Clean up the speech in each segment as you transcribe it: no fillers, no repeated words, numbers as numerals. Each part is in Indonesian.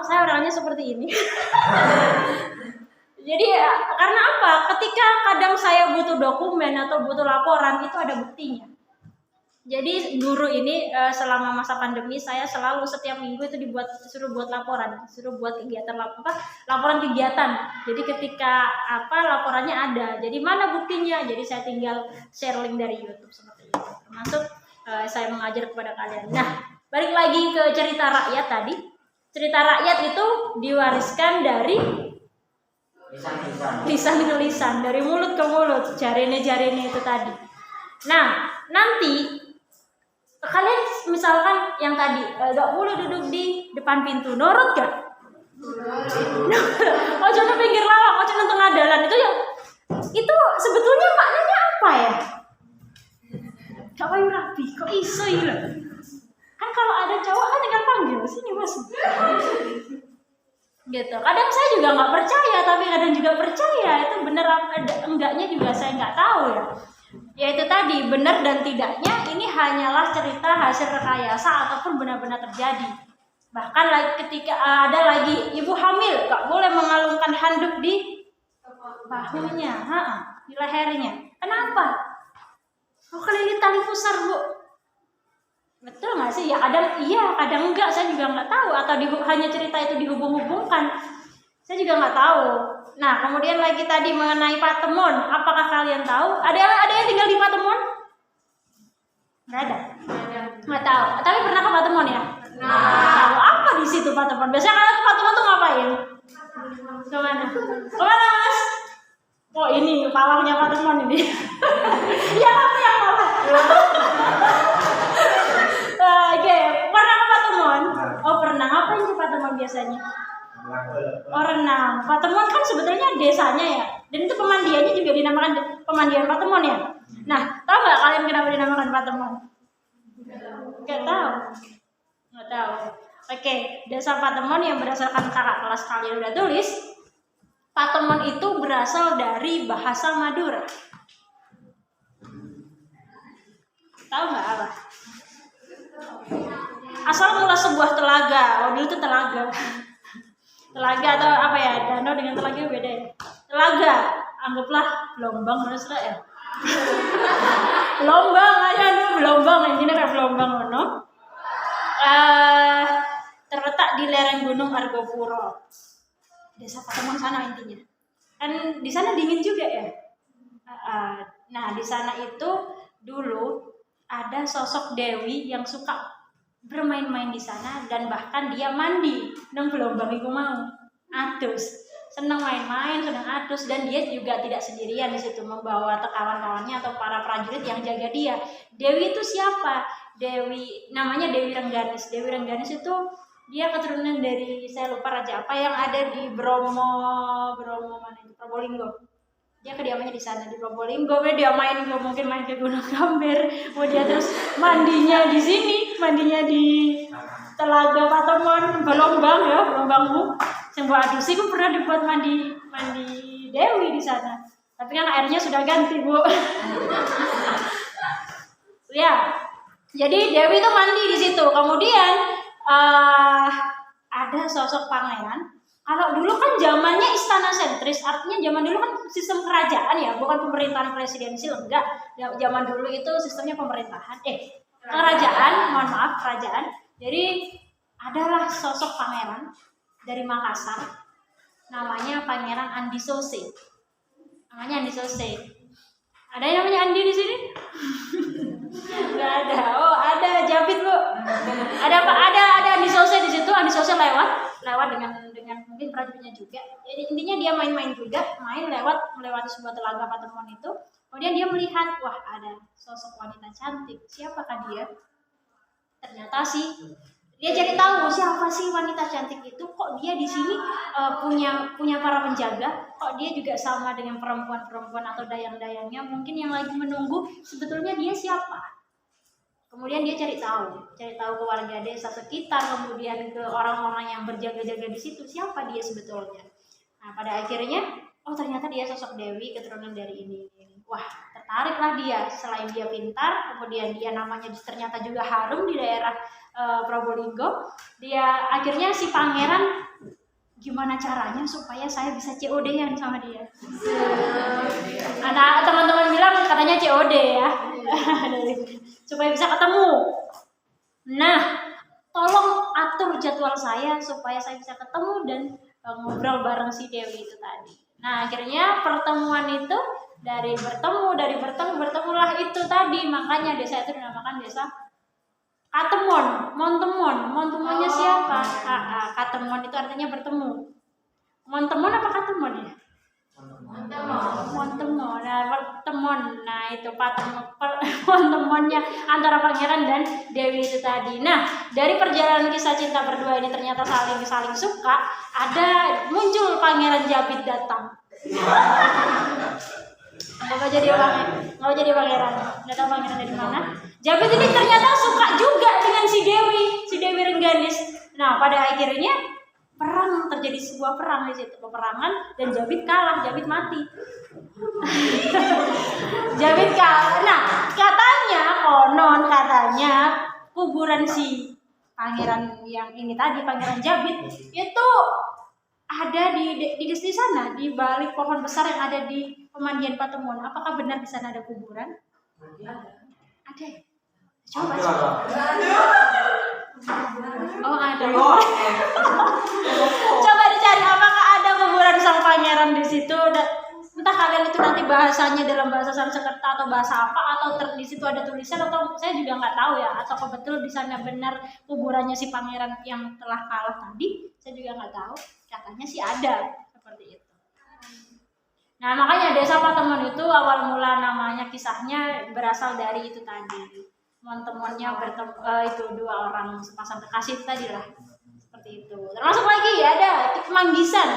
Saya orangnya seperti ini. Jadi karena apa? Ketika kadang saya butuh dokumen atau butuh laporan itu ada buktinya. Jadi guru ini selama masa pandemi saya selalu setiap minggu itu disuruh buat laporan, disuruh buat kegiatan laporan kegiatan. Jadi ketika laporannya ada. Jadi mana buktinya? Jadi saya tinggal share link dari YouTube seperti itu. Termasuk saya mengajar kepada kalian. Nah, balik lagi ke cerita rakyat tadi. Cerita rakyat itu diwariskan dari lisan ke lisan, dari mulut ke mulut, jarene itu tadi. Nah, nanti kalian misalkan yang tadi gak boleh duduk di depan pintu, nurut gak? Ojo nang pinggir lawang, ojo nang tengah dalan itu sebetulnya maknanya apa ya? Gak payu rapi, kok iso iki lho. Kan kalau ada cowok kan tinggal panggil sini Mas. Gitu. Kadang saya juga nggak percaya, tapi kadang juga percaya. Itu bener enggaknya juga saya nggak tahu ya. Ya itu tadi, benar dan tidaknya ini hanyalah cerita hasil rekayasa ataupun benar-benar terjadi. Bahkan ketika ada lagi ibu hamil, gak boleh mengalungkan handuk di bahunya, di lehernya. Kenapa? Kelilit tali pusar, Bu. Betul nggak sih? Ya kadang iya, kadang enggak. Saya juga nggak tahu. Atau hanya cerita itu dihubung-hubungkan. Saya juga nggak tahu. Nah, kemudian lagi tadi mengenai Patemon. Apakah kalian tahu? Ada yang tinggal di Patemon? Nggak ada. Nggak tahu. Tapi pernah ke Patemon ya? Tahu apa di situ Patemon? Biasanya kalian ke Patemon tuh ngapain? Kemana? Kemana Mas? Oh ini pawangnya Patemon ini. Ya apa yang malah? Oke, pernah ke Patemon? Oh pernah. Ngapain di Patemon biasanya? Oh renang. Patemon kan sebetulnya desanya ya. Dan itu pemandiannya juga dinamakan pemandian Patemon ya. Nah, tahu nggak kalian kenapa dinamakan Patemon? Nggak tahu. Nggak tahu. Oke, desa Patemon yang berdasarkan kakak kelas kalian udah tulis. Patemon itu berasal dari bahasa Madura. Tahu nggak apa? Asal mula sebuah telaga. Oh dulu itu telaga. Telaga atau apa ya? Danau dengan telaga beda ya. Telaga, anggaplah gelombang menurut ya. Gelombang aja nih, gelombang ini kayak gelombang ono. Terletak di lereng Gunung Argopuro. Desa Patemon sana intinya. Kan di sana dingin juga ya. Nah, di sana itu dulu ada sosok Dewi yang suka bermain-main di sana dan bahkan dia mandi nang gelombang iku mau atus senang main-main, senang atus dan dia juga tidak sendirian di situ membawa kawan-kawannya atau para prajurit yang jaga dia. Dewi itu siapa? Dewi namanya Dewi Rengganis. Dewi Rengganis itu dia keturunan dari saya lupa raja apa yang ada di Bromo mana itu Probolinggo. Dia kediamannya di sana di Probolinggo, dia main ke Gunung Gambir, kemudian terus mandinya di sini, mandinya di Telaga Patemon, gelombangmu. Yang buat adusi aku pernah dibuat mandi Dewi di sana. Tapi kan airnya sudah ganti, Bu. Ya. Jadi Dewi itu mandi di situ. Kemudian ada sosok pangeran. Kalau dulu kan zamannya istana sentris, artinya zaman dulu kan sistem kerajaan ya, bukan pemerintahan presidensial, enggak. Zaman dulu itu sistemnya pemerintahan, kerajaan. Jadi adalah sosok pangeran dari Makassar, namanya Pangeran Andi Sose. Ada yang namanya Andi di sini? Enggak ada. Oh, ada Jabit, Bu. Ada apa? Ada Andi Sose di situ. Andi Sose lewat dengan mungkin prajuritnya juga. Jadi intinya dia main melewati sebuah telaga Patemon itu. Kemudian dia melihat, wah ada sosok wanita cantik. Siapakah dia? Ternyata dia jadi tahu siapa sih wanita cantik itu. Kok dia di sini punya para penjaga? Kok dia juga sama dengan perempuan-perempuan atau dayang-dayangnya? Mungkin yang lagi menunggu sebetulnya dia siapa? Kemudian dia cari tahu ke warga desa sekitar, kemudian ke orang-orang yang berjaga-jaga di situ, siapa dia sebetulnya. Nah, pada akhirnya, oh ternyata dia sosok Dewi, keturunan dari ini. Wah, tertariklah dia. Selain dia pintar, kemudian dia namanya ternyata juga harum di daerah Probolinggo. Dia akhirnya si pangeran gimana caranya supaya saya bisa COD-an sama dia. Anak teman-teman bilang katanya COD ya. Supaya bisa ketemu. Nah, tolong atur jadwal saya supaya saya bisa ketemu dan ngobrol bareng si Dewi itu tadi. Nah, akhirnya pertemuan itu dari bertemulah itu tadi. Makanya desa itu dinamakan desa Katemon, Montemonnya siapa? Katemon itu artinya bertemu. Montemon apa Katemon ya? Montemon. Nah, pertemuan. Nah, itu Montemonnya antara pangeran dan Dewi itu tadi. Nah, dari perjalanan kisah cinta berdua ini ternyata saling suka. Ada muncul Pangeran Jabid datang. Nggak jadi pangeran. Nggak tahu pangeran dari mana. Jabid ini ternyata suka juga dengan si Dewi Rengganis. Nah, pada akhirnya terjadi sebuah perang di situ, peperangan, dan Jabid kalah, Jabid mati. Jabid kalah. Nah, konon katanya kuburan si pangeran yang ini tadi, Pangeran Jabid itu ada di sana, di balik pohon besar yang ada di pemandian Patemon. Apakah benar di sana ada kuburan? Ada. Coba. Oh, ada. Coba dicari apakah ada kuburan sang pangeran di situ. Entah kalian itu nanti bahasanya dalam bahasa Sanskerta atau bahasa apa, atau di situ ada tulisan, atau saya juga nggak tahu ya. Atau betul di sana benar kuburannya si pangeran yang telah kalah tadi, saya juga nggak tahu. Katanya sih ada seperti itu. Nah, makanya desa Patemon itu awal mula namanya, kisahnya berasal dari itu tadi. Teman-temannya bertemu itu dua orang sepasang kekasih tadi lah, seperti itu. Termasuk lagi ada Manggisan.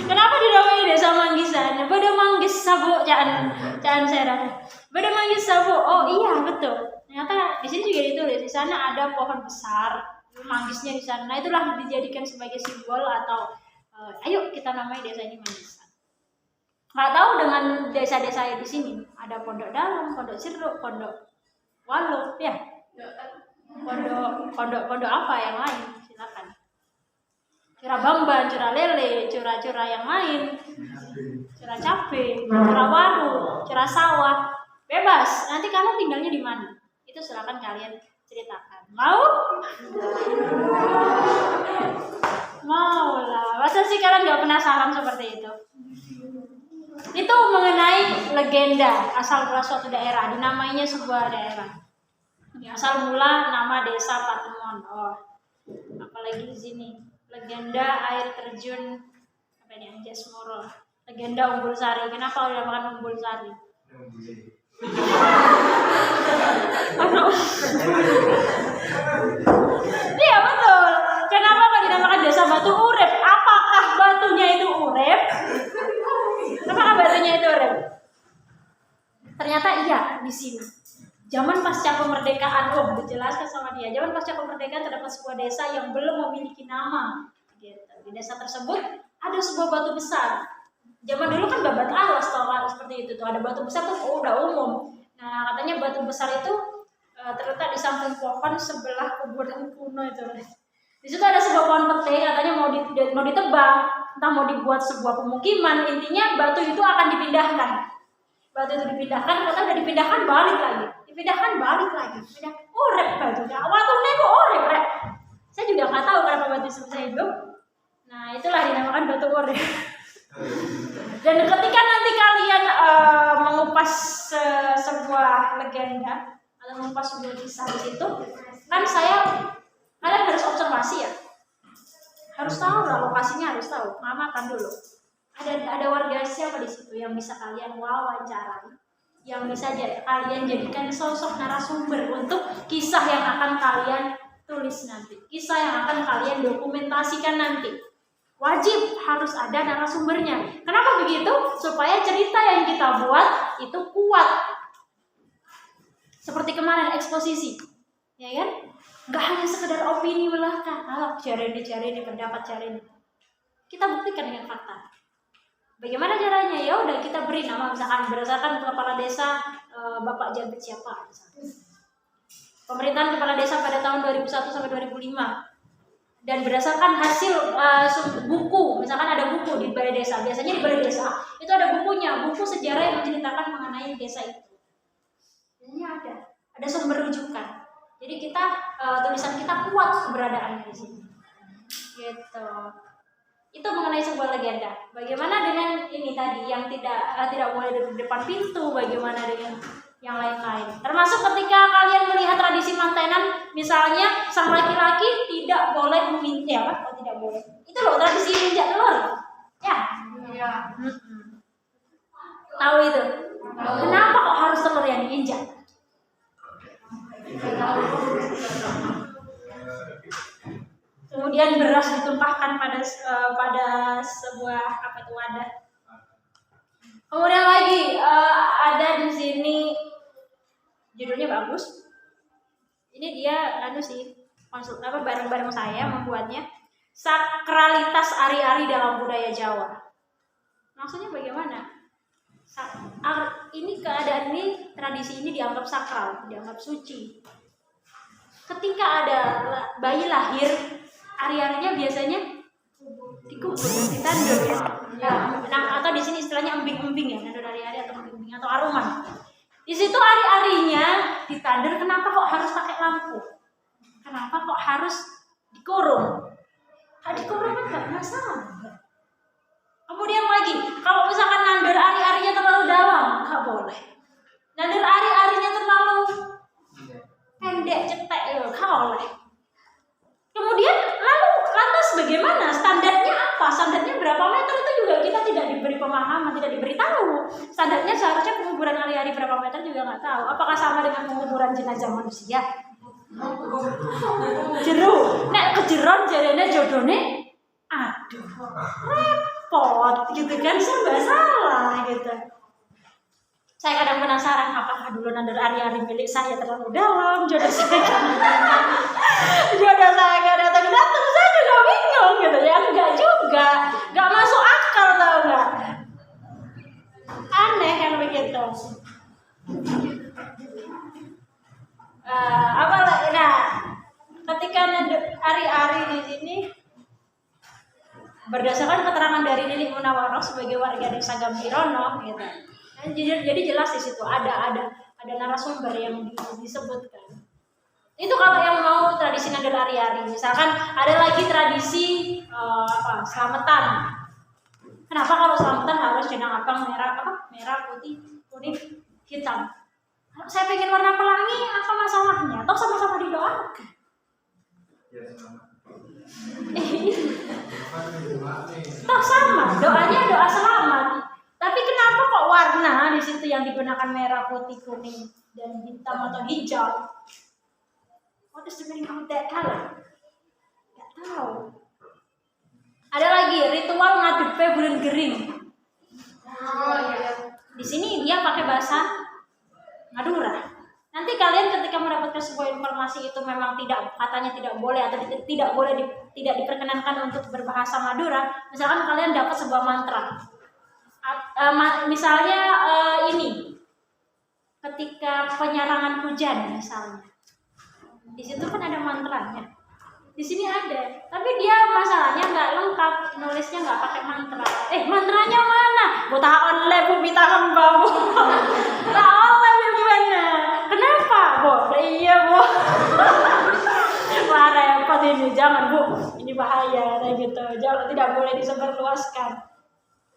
Kenapa dinamai desa Manggisan? Beda Manggis Sabu, caan serang. Beda Manggis Sabu. Oh iya betul. Ternyata di sini juga ditulis di sana ada pohon besar, manggisnya di sana. Nah, itulah dijadikan sebagai simbol atau ayo kita namai desa ini Manggisan. Nggak tahu dengan desa-desa di sini ada Pondok Dalam, Pondok Siruk, Pondok Walu, ya. Pondok apa yang lain? Silakan. Curah Bamban, curah lele, curah yang lain, curah cabe, curah waru, curah sawah, bebas. Nanti kamu tinggalnya di mana? Itu silakan kalian ceritakan. Mau? Mau lah. Masa sih kalian nggak penasaran seperti itu? Itu mengenai legenda asal mula suatu daerah, dinamainya sebuah daerah. Asal mula nama desa Patemon. Oh, apalagi di sini legenda air terjun apa ini Anjas Moro, legenda Umbul Sari. Kenapa dinamakan Umbul Sari? Iya betul. Kenapa dinamakan desa Batu Urip? Apakah batunya itu urip? Apakah batunya itu urip? Ternyata iya di sini. Zaman pasca kemerdekaan, dijelaskan sama dia. Zaman pasca kemerdekaan terdapat sebuah desa yang belum memiliki nama. Gitu. Di desa tersebut ada sebuah batu besar. Zaman dulu kan babat alas seperti itu tuh, ada batu besar tuh udah umum. Nah, katanya batu besar itu terletak di samping pohon sebelah kuburan kuno itu. Di situ ada sebuah pohon pete, katanya mau ditebang, entah mau dibuat sebuah pemukiman. Intinya batu itu akan dipindahkan. Batu itu dipindahkan, kalau udah dipindahkan balik lagi. Urep batunya. Waktu nego urep, rek. Saya juga nggak tahu kenapa batu itu bisa hidup. Nah, itulah dinamakan batu urep. Dan ketika nanti kalian mengupas sebuah legenda atau mengupas sebuah kisah di situ, kan kalian harus observasi ya, harus tahu lah lokasinya, harus tahu, ngamatan dulu. Ada warga siapa di situ yang bisa kalian wawancarai, yang bisa kalian jadikan sosok narasumber untuk kisah yang akan kalian tulis nanti, kisah yang akan kalian dokumentasikan nanti. Wajib harus ada narasumbernya. Kenapa begitu? Supaya cerita yang kita buat itu kuat. Seperti kemarin eksposisi, ya kan? Gak hanya sekedar opini belaka. Cari ini pendapat cari ini. Kita buktikan dengan fakta. Bagaimana caranya? Ya udah kita beri nama, misalkan berdasarkan kepala desa Bapak Jabid siapa. Misalkan. pemerintahan kepala desa pada tahun 2001 sampai 2005. Dan berdasarkan hasil buku, misalkan ada buku di balai desa, biasanya di balai desa itu ada bukunya, buku sejarah yang menceritakan mengenai desa itu. Biasanya ada sumber rujukan. Jadi kita tulisan kita kuat keberadaannya di sini. Gitu. Itu mengenai sebuah legenda. Bagaimana dengan ini tadi yang tidak boleh di depan pintu, bagaimana dengan yang lain-lain. Termasuk ketika kalian melihat tradisi mantenan, misalnya sang laki-laki tidak boleh menginjak, apa? Oh, tidak boleh. Itu loh tradisi injak telur. Ya. Iya. Tahu itu? Kenapa kok harus telur yang diinjak? Kemudian beras ditumpahkan pada sebuah wadah. Kemudian lagi ada di sini judulnya bagus. Ini dia bareng-bareng saya membuatnya, sakralitas ari-ari dalam budaya Jawa. Maksudnya bagaimana? Ini keadaan ini, tradisi ini dianggap sakral, dianggap suci. Ketika ada bayi lahir, ari-arinya biasanya dikubur, ditandur ya. Nah, atau di sini istilahnya embing-embing ya, nandur ari-ari atau embing atau aruman. Di situ ari-arinya ditandur. Kenapa kok harus pakai lampu? Kenapa kok harus dikurung? Dikurung kan nggak masalah. Kemudian lagi, kalau misalkan nandur ari-arinya terlalu dalam, nggak boleh. Nandur ari-arinya terlalu pendek, cetek, nggak boleh. Kemudian lantas bagaimana? Standarnya apa? Standarnya berapa meter itu juga kita tidak diberi pemahaman, tidak diberitahu. Standarnya seharusnya penguburan ari-ari berapa meter juga nggak tahu. Apakah sama dengan penguburan jenazah manusia? Jero, nek kejeron jarene jodone, aduh, repot gitu kan, serba salah gitu. Saya kadang penasaran, apakah dulu nandur ari-ari milik saya terlalu dalam, jodoh saya nggak datang, saya juga bingung gitu ya, enggak juga, nggak masuk akal, tau nggak? Aneh kan begitu. Ketika nandur ari-ari di sini, berdasarkan keterangan dari Nini Munawaroh sebagai warga desa Gambirono, gitu. Jadi jelas di situ ada narasumber yang disebutkan. Itu kalau yang mau tradisi nandur ari-ari. Misalkan ada lagi tradisi selamatan. Kenapa kalau selamatan harus jenang abang merah, putih, kuning, hitam? Saya pengen warna pelangi, apa masalahnya? Atau sama-sama didoakan? Toh sama, doanya doa selamat. Tapi kenapa kok warna di situ yang digunakan merah, putih, kuning, dan hitam atau hijau? What is the meaning of that color? Gak tahu. Ada lagi ritual ngadepe bulan gering. Di sini dia pakai bahasa Madura. Nanti kalian ketika mendapatkan sebuah informasi itu memang katanya tidak boleh atau tidak diperkenankan untuk berbahasa Madura. Misalkan kalian dapat sebuah mantra. Misalnya ini ketika penyerangan hujan misalnya, di situ kan ada mantranya. Di sini ada, tapi dia masalahnya nggak lengkap, nulisnya nggak pakai mantra. Mantranya mana? Buta oleh bu bita hamba bu. Tak oleh bu mana? Kenapa bu? Iya bu. Wah repot ini, jangan bu. Ini bahaya kayak gitu. Jangan, tidak boleh disebarluaskan.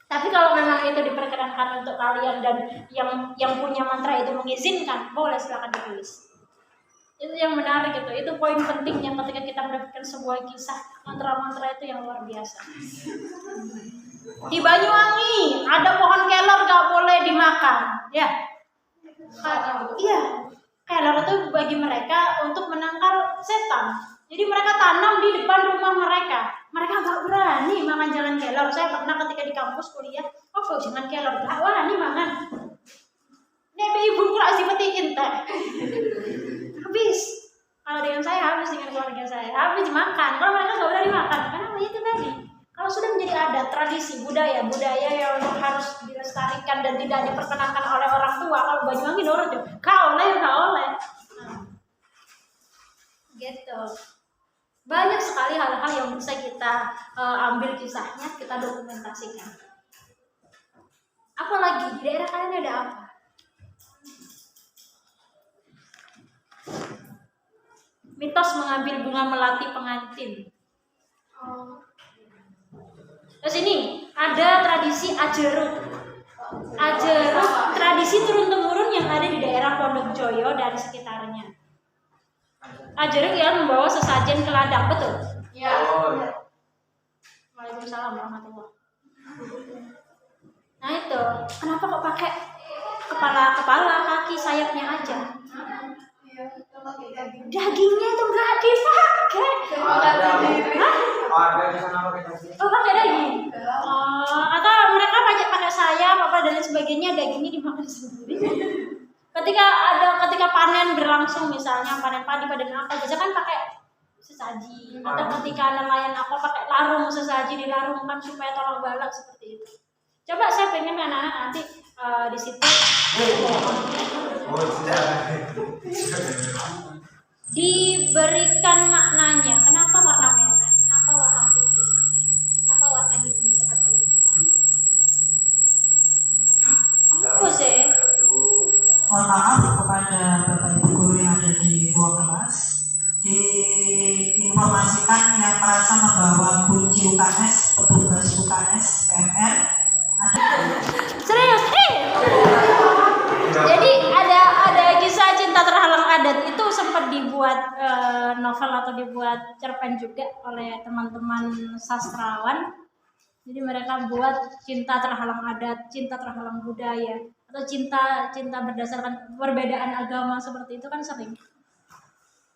Tapi kalau memang itu diperkenankan untuk kalian dan yang punya mantra itu mengizinkan, boleh silakan ditulis. Itu yang menarik gitu. Itu poin pentingnya ketika kita mendapatkan sebuah kisah mantra-mantra itu yang luar biasa. Di Banyuwangi ada pohon kelor gak boleh dimakan, ya. Iya, kelor itu bagi mereka untuk menangkal setan. Jadi mereka tanam di depan rumah mereka. Mereka gak berani makan jangan kelor. Saya pernah ketika di kampus kuliah, jangan kelor, gak wani makan. Nek ibu kurang dipetiin teh. Habis. Kalau dengan saya habis, dengan keluarga saya habis dimakan. Kalau mereka gak berani makan, karena itu tadi. Kalau sudah menjadi adat, tradisi, budaya yang harus dilestarikan dan tidak diperkenankan oleh orang tua, kalau Banyuwangi nurut, gak oleh. Gitu. Banyak sekali hal-hal yang bisa kita ambil kisahnya, kita dokumentasikan. Apalagi di daerah kalian ada apa? Mitos mengambil bunga melati pengantin. Terus ini ada tradisi ajeruk. Ajeruk tradisi turun-temurun yang ada di daerah Pondok Joyo dan sekitarnya. Ajeruk yang membawa sesajen ke ladang, betul? Iya. Waalaikumsalam warahmatullahi. Nah itu, kenapa kok pakai kepala, kaki, sayapnya aja? Dagingnya itu nggak dipakai. Oh, pakai daging. Atau mereka pakai sayap apa dan lain sebagainya, dagingnya dimakan sendiri. Ketika panen berlangsung, misalnya panen padi, panen apa, biasanya kan pakai sesaji. Atau ketika nelayan apa pakai larung sesaji, dilarungkan supaya tolong balak seperti itu. Coba saya pengen anak-anak nanti di situ diberikan maknanya. Kenapa warna merah? Kenapa warna putih? Kenapa warna hitam seperti itu? Apa sih? Mohon maaf kepada Bapak Ibu guru yang ada di ruang kelas, diinformasikan yang merasa membawa kunci UKS, petugas UKS PMR ada. Serius? Jadi ada kisah cinta terhalang adat itu sempat dibuat novel atau dibuat cerpen juga oleh teman-teman sastrawan. Jadi mereka buat cinta terhalang adat, cinta terhalang budaya, atau cinta berdasarkan perbedaan agama seperti itu kan sering.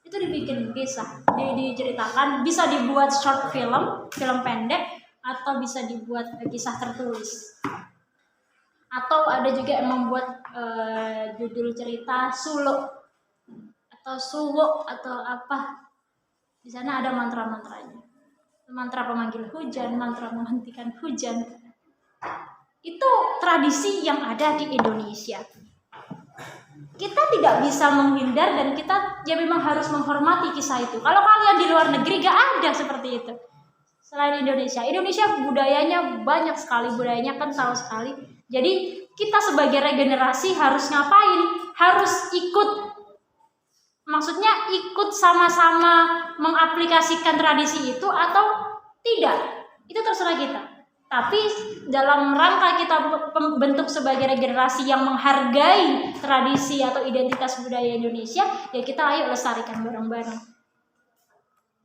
Itu dibikin kisah, diceritakan, bisa dibuat short film pendek, atau bisa dibuat kisah tertulis. Atau ada juga yang membuat judul cerita suluk atau suwuk atau apa. Di sana ada mantra-mantranya. Mantra pemanggil hujan, mantra menghentikan hujan. Itu tradisi yang ada di Indonesia. Kita tidak bisa menghindar dan kita ya memang harus menghormati kisah itu. Kalau kalian di luar negeri gak ada seperti itu. Selain Indonesia budayanya banyak sekali, budayanya kental sekali. Jadi kita sebagai regenerasi harus ngapain? Harus ikut. Maksudnya ikut sama-sama mengaplikasikan tradisi itu atau tidak, itu terserah kita. Tapi dalam rangka kita bentuk sebagai regenerasi yang menghargai tradisi atau identitas budaya Indonesia, ya kita ayo lestarikan bareng-bareng.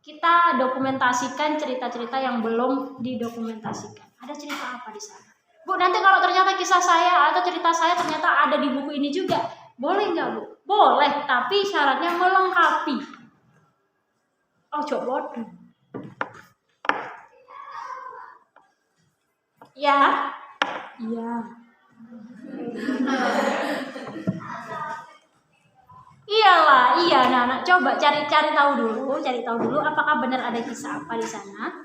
Kita dokumentasikan cerita-cerita yang belum didokumentasikan. Ada cerita apa di sana? Bu, nanti kalau ternyata kisah saya atau cerita saya ternyata ada di buku ini juga, boleh nggak Bu? Boleh, tapi syaratnya melengkapi. Oh, coba bodoh. Ya, iya. Iyalah, iya. Nah, coba cari tahu dulu apakah benar ada kisah apa di sana.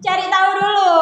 Cari tahu dulu.